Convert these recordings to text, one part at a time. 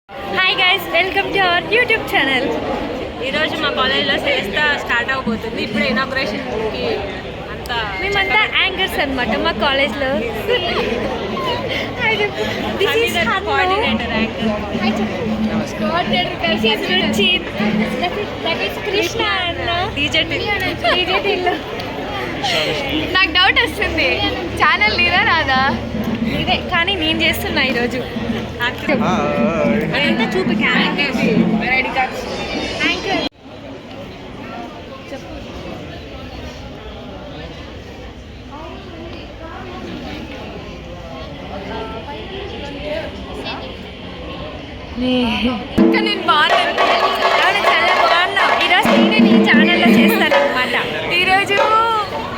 Hi guys, welcome to our YouTube channel. ఈరోజు మా కాలేజ్లో సెలెస్టా స్టార్ట్ అవబోతుంది. ఇప్పుడే ఇనాగ్రేషన్కి మేమంతా యాంకర్స్ అనమాట మా కాలేజ్లో. కృష్ణ అన్న నాకు డౌట్ వస్తుంది, ఛానల్ నీదా రాదా? ఇదే కానీ నేను చేస్తున్నా ఈరోజు. అదంతా చూపి ఐడి కార్డ్స్. ఇంకా నేను బాగున్నాను, చాలా బాగున్నా. ఈరోజు నేను ఈ ఛానల్లో చేస్తాను అనమాట. ఈరోజు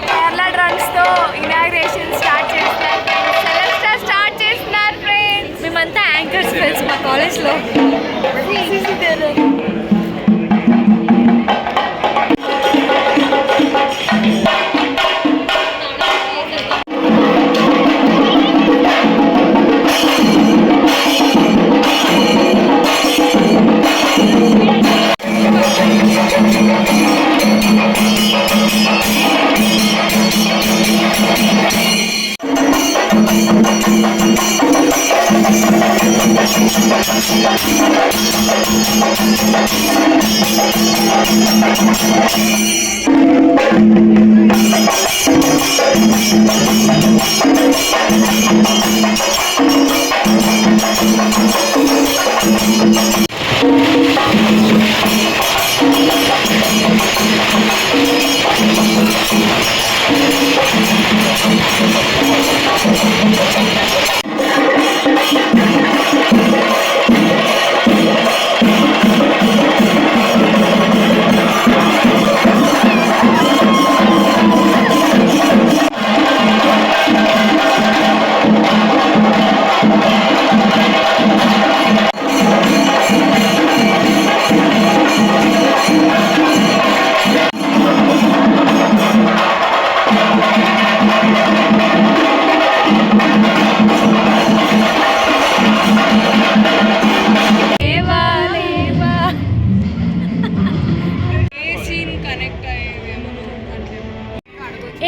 కేరళ డ్రమ్స్తో ఇనాగ్రేషన్ స్టార్ట్ చేస్తున్నారు ఫ్రెండ్స్. సెలెస్టా స్టార్ట్ చేస్తున్నారు ఫ్రెండ్స్. మేమంతా యాంకర్స్ ఫ్రెండ్స్ మా కాలేజ్లో.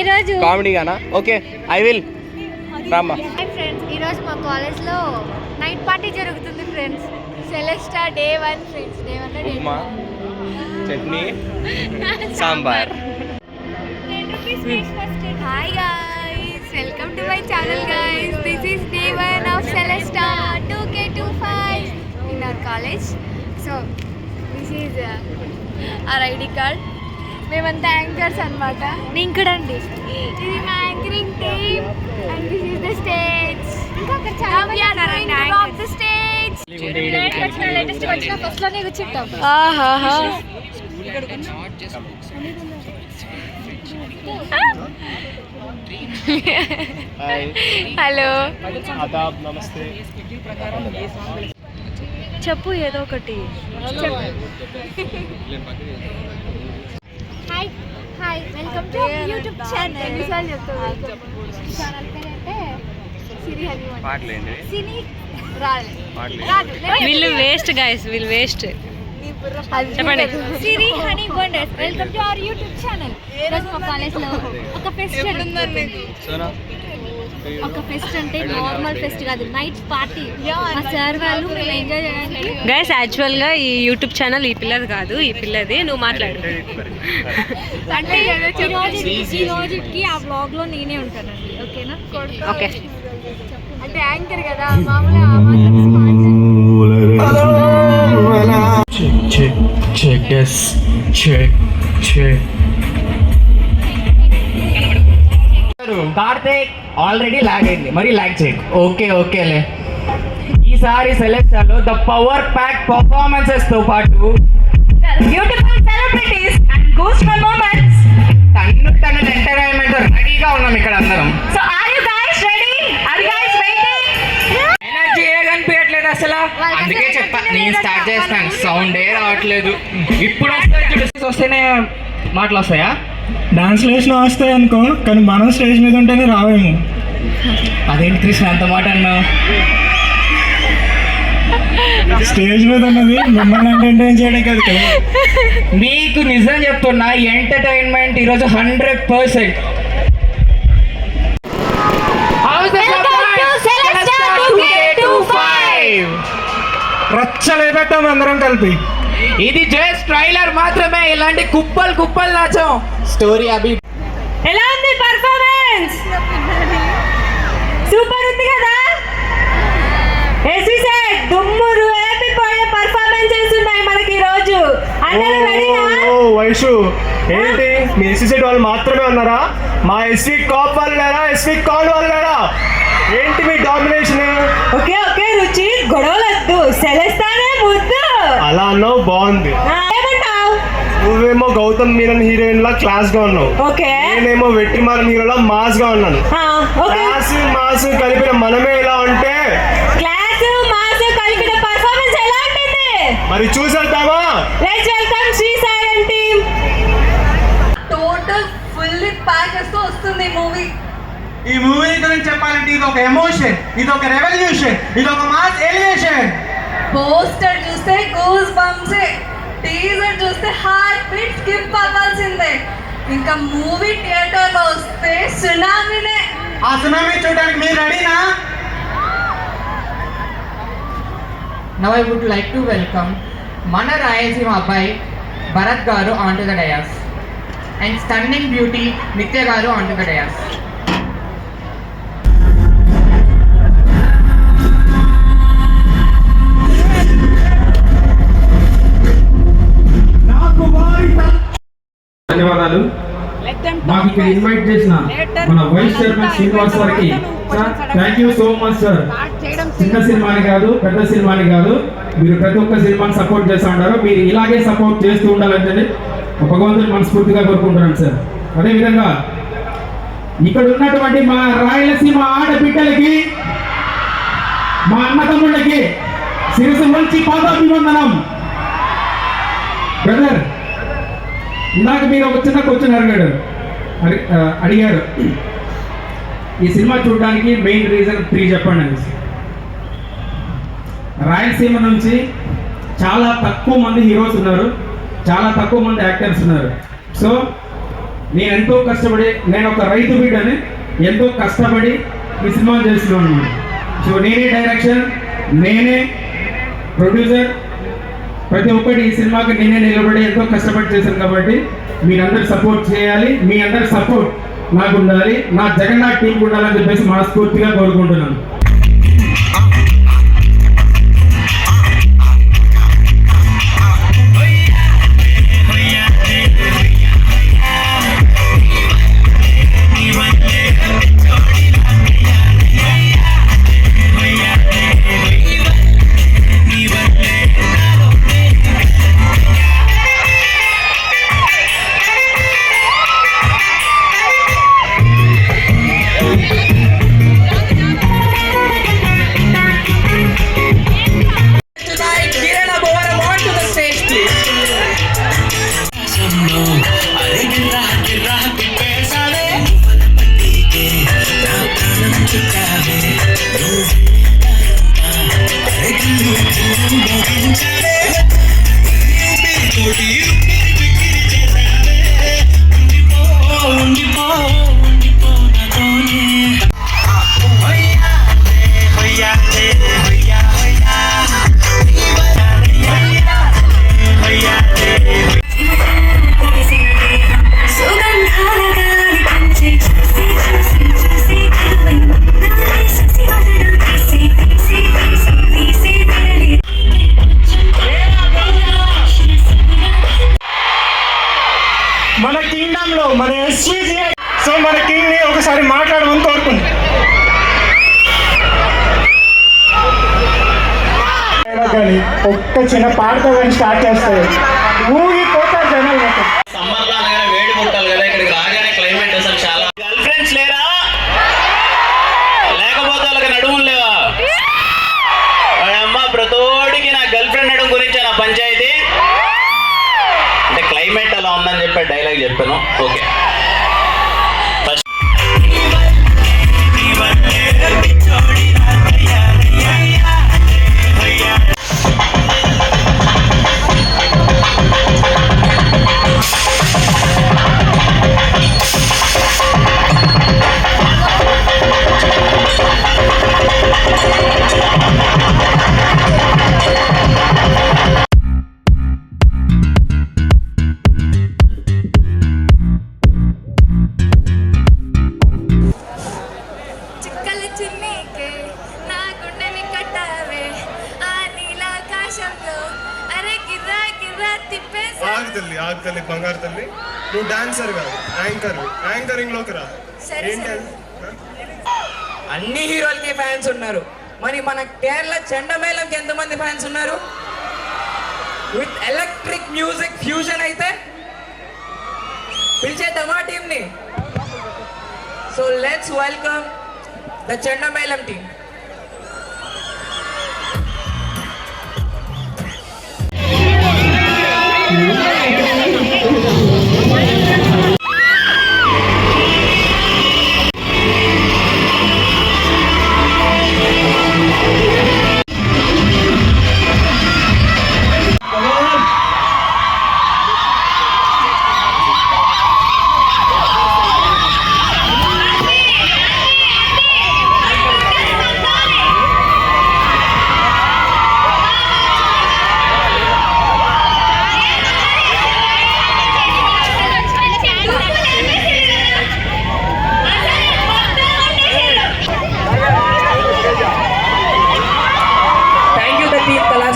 ఈరోజు కామెడీగానా? ఓకే, ఐ విల్ రామ్మా. ఫ్రెండ్స్, ఈరోజు మా కాలేజ్లో నైట్ పార్టీ జరుగుతుంది friends. సెలెస్టా day 1 friends. Day 1 upma, chutney, sambar. Hi guys, welcome to my channel guys. This is day 1 of Celesta 2K25 in our college. So this is our ID card. మేమంతా anchors అనమాట. నేను కూడా అండి. ఇది మా anchoring team and this is the stage. ఇంకా అక్కడ చాలా మంది ఉన్నారు ఆఫ్ ద స్టేజ్. లేటెస్ట్ వచ్చిన ఫస్ట్ లోనే కూర్చుంటాం. ఆహాహా. హలో, ఆదాబ్, నమస్తే. చెప్పు ఏదో ఒకటి. Hi hi, welcome to YouTube channel. ఎన్నిసార్లు చెప్తావు? ఛానల్ పేరు అంటే సిరి హనీమూన్. పాటలేండి, సిరి రాదు. వీళ్ళు వేస్ట్ గైస్, వీళ్ళు వేస్ట్. చెప్పండి. Siri honey wonders, welcome to our YouTube channel. ఈరోజు మా కాలేజ్లో ఒక ఫెస్ట్ జరుగుతుంది. ఒక ఫెస్ట్ అంటే నార్మల్ ఫెస్ట్ కాదు, నైట్ పార్టీ. మా సార్ వాళ్ళు మేము ఎంజాయ్ చేయడానికి. గైస్, యాక్చువల్గా ఈ యూట్యూబ్ ఛానల్ ఈ పిల్లది కాదు, ఈ పిల్లది. నువ్వు మాట్లాడు. అంటే ఈ రోజుకి ఆ బ్లాగ్లో నేనే ఉంటానండి. ఓకేనా? ఓకే. అంటే యాంకర్ కదా, మామూలుగా కార్తీక్ ఆల్రెడీ లాగ్ అయింది, మరి లాగ్ చేయకు. ఓకే ఓకేలే. ఈసారి సెలెస్టాలో ద పవర్ ప్యాక్ పర్ఫార్మెన్సెస్ తో పాటు beautiful celebrities and goosebumps moments, తన్ను ఎంటర్టైన్మెంట్ రెడీగా ఉన్నాం ఇక్కడ అందరం. So are you guys ready? Are you guys waiting? Energy ఏ కనిపించట్లేదు అసలు, అందుకే చెప్పా నేను స్టార్ట్ చేస్తాను. సౌండే రావట్లేదు. ఇప్పుడు వస్తేనే మాటలు వస్తాయా? డాన్స్ స్టేజ్లో వస్తాయి అనుకో, కానీ మనం స్టేజ్ మీద ఉంటేనే రావేమో. అదేంటి కృష్ణ అంత మాట అన్నావు? స్టేజ్ మీద ఉన్నది మిమ్మల్ని ఎంటర్టైన్ చేయడం కాదు కదా. మీకు నిజం చెప్తున్నా, ఎంటర్టైన్మెంట్ ఈరోజు 100%. రచ్చలేపెట్టాం అందరం కలిపి. ఇది జస్ట్ ట్రైలర్ మాత్రమే. ఇలాంటి కుప్పలు కుప్పలు నాచం. స్టోరీ అభి ఎలా ఉంది పర్ఫార్మెన్స్? సూపర్ ఉంది కదా. దుమ్ము రేపిపోయే పర్ఫార్మెన్సెస్ ఉన్నాయి మనకి ఈ రోజు. అందరూ రెడీనా? వైషు ఏంటి మీ ఎస్సీ సెట్ వాళ్ళు మాత్రమే ఉన్నారా? మా ఎస్సీ కాప్ వాళ్ళు లేరా? ఎస్సీ కాల్ వాళ్ళు లేరా? ఏంటి మీ డామినేషన్? ఓకే ఓకే రుచి, గొడవలొద్దు. సెలెస్తానే ముద్దు. అలా అన్నావు, బాగుంది. ఏమంటావు? నువ్వేమో గౌతమ్ మీనన్ హీరోయిన్ లా క్లాస్ గా ఉన్నావు, ఓకే. నేనేమో వెట్రిమారన్ హీరోలా మాస్ గా ఉన్నాను. ఓకే. క్లాస్ మాస్ కలిపిన మనమే ఇలా ఉంటే క్లాస్ మాస్ కలిపిన పర్ఫార్మెన్స్ ఎలా ఉంటుంది? మరి చూసేద్దామా? Let's welcome Shri Sai team. Total fully pack చేస్తూ వస్తుంది మూవీ. ఈ మూవీ గురించి చెప్పాలంటే ఇది ఒక ఎమోషన్, ఇది ఒక రెవల్యూషన్, ఇది ఒక మాస్ ఎలివేషన్. పోస్టర్ చూస్తే గూస్ బంప్స్, టీజర్ చూస్తే హార్ట్ బీట్ స్కిప్ అవ్వాల్సిందే. ఇంకా మూవీ థియేటర్ లో వస్తే సునామీనే. ఆ సునామీ చూడడానికి మీరు రెడీనా? Now I would like to welcome మన రాయలసీమ అబ్బాయి Bharath garu on to the dais and stunning beauty Nithya garu on to the dais. ధన్యవాదాలు. మాకు ఇక్కడ ఇన్వైట్ చేసిన మన వైస్ చైర్మన్ శ్రీనివాస్ గారికి thank you so much sir. చిన్న సినిమాని కాదు, పెద్ద సినిమాని కాదు, మీరు ప్రతి ఒక్క సినిమాని సపోర్ట్ చేస్తూ ఉంటారు. మీరు ఇలాగే సపోర్ట్ చేస్తూ ఉండాలని భగవంతుని మనస్ఫూర్తిగా కోరుకుంటున్నాను సార్. అదేవిధంగా ఇక్కడ ఉన్నటువంటి మా రాయలసీమ ఆడబిడ్డలకి, మా అన్నతమ్ముళ్ళకి శిరసు వంచి పాదాభివందనం. బ్రదర్, ఇందాక మీరు ఒక చిన్న క్వశ్చన్ అడిగారు ఈ సినిమా చూడడానికి మెయిన్ రీజన్ 3 చెప్పండి అని. రాయలసీమ నుంచి చాలా తక్కువ మంది హీరోస్ ఉన్నారు, చాలా తక్కువ మంది యాక్టర్స్ ఉన్నారు. సో నేను ఎంతో కష్టపడి, నేను ఒక రైతు బిడ్డని, ఎంతో కష్టపడి ఈ సినిమా చేస్తున్నాను అన్నమాట. సో నేనే డైరెక్షన్, నేనే ప్రొడ్యూసర్, ప్రతి ఒక్కటి ఈ సినిమాకి నేనే నిలబడి ఎంతో కష్టపడి చేశాను. కాబట్టి మీరందరూ సపోర్ట్ చేయాలి, మీ అందరి సపోర్ట్ నాకు ఉండాలి, నా జగన్నాథ్ టీంకి ఉండాలని చెప్పేసి మనస్ఫూర్తిగా కోరుకుంటున్నాను. మన కింగ్డమ్ లో మన ఎస్సీజీఐ, సో మన కింగ్ ని ఒకసారి మాట్లాడమని కోరుకుంది. కానీ ఒక్క చిన్న పాటతో కానీ స్టార్ట్ చేస్తే ఊగిపోతారు జనాలు మొత్తం. సమ్మర్ లో అనగానే వేడి పుట్టాలి కదా, ఇక్కడికి రాగానే క్లైమేట్ అసలు చాలా. గర్ల్ ఫ్రెండ్స్ లేరా? లేకపోతే వాళ్ళకి నడుములు లేవా? అమ్మ ప్రతోడికి నా గర్ల్ ఫ్రెండ్ నడుము గురించి నా పంచాయతీ. అంటే క్లైమేట్ అలా ఉందని చెప్పి డైలాగ్ చెప్పాను. ఓకే, ఆగు తల్లి బంగారు తల్లి, నువ్వు డాన్సర్ కాదు, యాంకరింగ్ లోకి రా. ఏంటి అది? అన్ని హీరోలకి ఫ్యాన్స్ ఉన్నారు, మరి మన కేరళ చెండమేళంకి ఎంతమంది ఫ్యాన్స్ ఉన్నారు? విత్ ఎలక్ట్రిక్ మ్యూజిక్ ఫ్యూజన్ అయితే పిలిచేద్దామా టీంని? So let's welcome the Chendamelam team.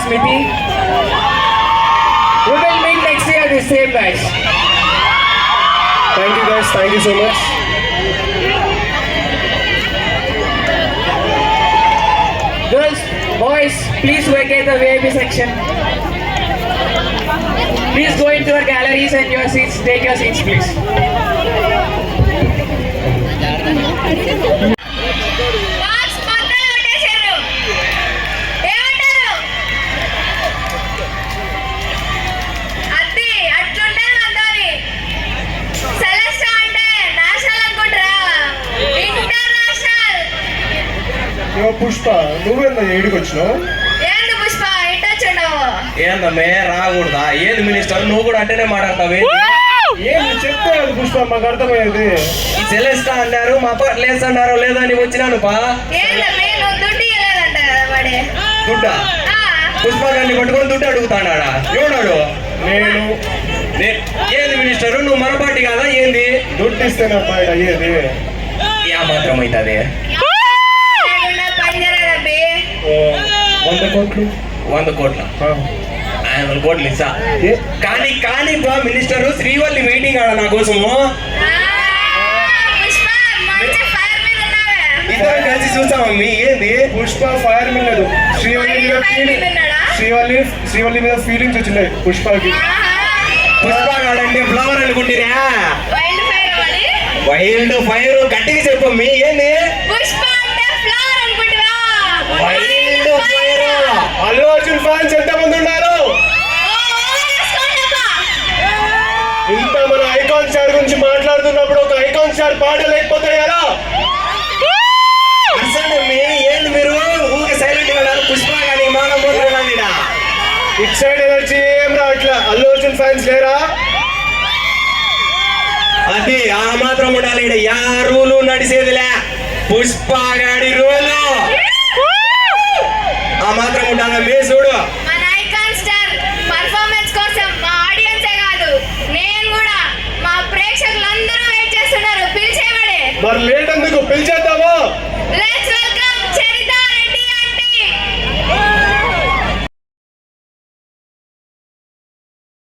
Smithy. We will meet next year the same guys. Thank you guys, thank you so much. Girls, boys, please vacate the VIP section. Please go into your galleries and your seats. Take your seats, please. Pushpa, నువ్వేందా ఏడికి వచ్చినావు? ఏంది పుష్ప ఇటు వచ్చిండవు? ఏందమ్మే రాకూడదా? ఏది minister నువ్వు కూడా అంటేనే మాట్లాడతావే? ఏంది చెప్తే కదా పుష్ప మాకు అర్థమయ్యేది. ఈ సెలెస్టా అన్నారు, మా పాట లేస్ అన్నారు, లేదని వచ్చినాను పా. ఏందమ్మే నువ్వు దుడ్డు ఇవ్వలేదంట కదా వాడి? దుడ్డా? పుష్ప గారిని పట్టుకొని దుడ్డు అడుగుతాడా? ఎవడాడు? నేను ఏది మినిస్టర్ నువ్వు మన పార్టీ కాదా ఏంది? దుడ్డు ఇస్తేనే అబ్బాయి అయ్యేది. యా మాత్రం అవుతుంది. 100 కోట్లు 100 కోట్ల 500 కోట్లు ఇస్తా. కానీ బా మినిస్టర్ శ్రీవల్లి వెయిటింగ్ ఆడ నా కోసము. ఇద్దరం కలిసి చూసాం మమ్మీ. ఏంది పుష్ప ఫైర్ మీద లేదు, శ్రీవల్లి మీద ఫీలింగ్స్ వచ్చినాయి పుష్పకి. పుష్ప కాడంటే ఫ్లవర్ అనుకుంటురా? వైల్డ్ ఫైర్ గట్టిగా చెప్పమ్మీ. ఏంది wild fire? Allu Arjun fans ఎంతమంది ఉన్నారు? ఇంత మన ఐకాన్ స్టార్ గురించి మాట్లాడుతున్నప్పుడు ఒక ఐకాన్ స్టార్ పాట లేకపోతే ఎలా? అసలు ఏంది మీరు ఊరికి సైలెంట్ గా ఉన్నారు? పుష్ప కానీ మానం పోతున్నాడు. ఇట్ సైడ్ ఎనర్జీ ఏం రావట్లా. అల్లు అర్జున్ ఫ్యాన్స్ లేరా? అది ఆ మాత్రం ఉండాలి. యా రూలు నడిచేదిలే, పుష్ప గాడి రూలు ఆ మాత్రం ఉండాలి. మీ చూడు మన ఐకాన్ స్టార్ పర్ఫార్మెన్స్ కోసం మా ఆడియన్సే కాదు, నేను కూడా మా ప్రేక్షకులందరూ వెయిట్ చేస్తున్నారు. పిలిచేవాడే మరి లేట్ ఎందుకు? పిలిచేద్దాము. లెట్స్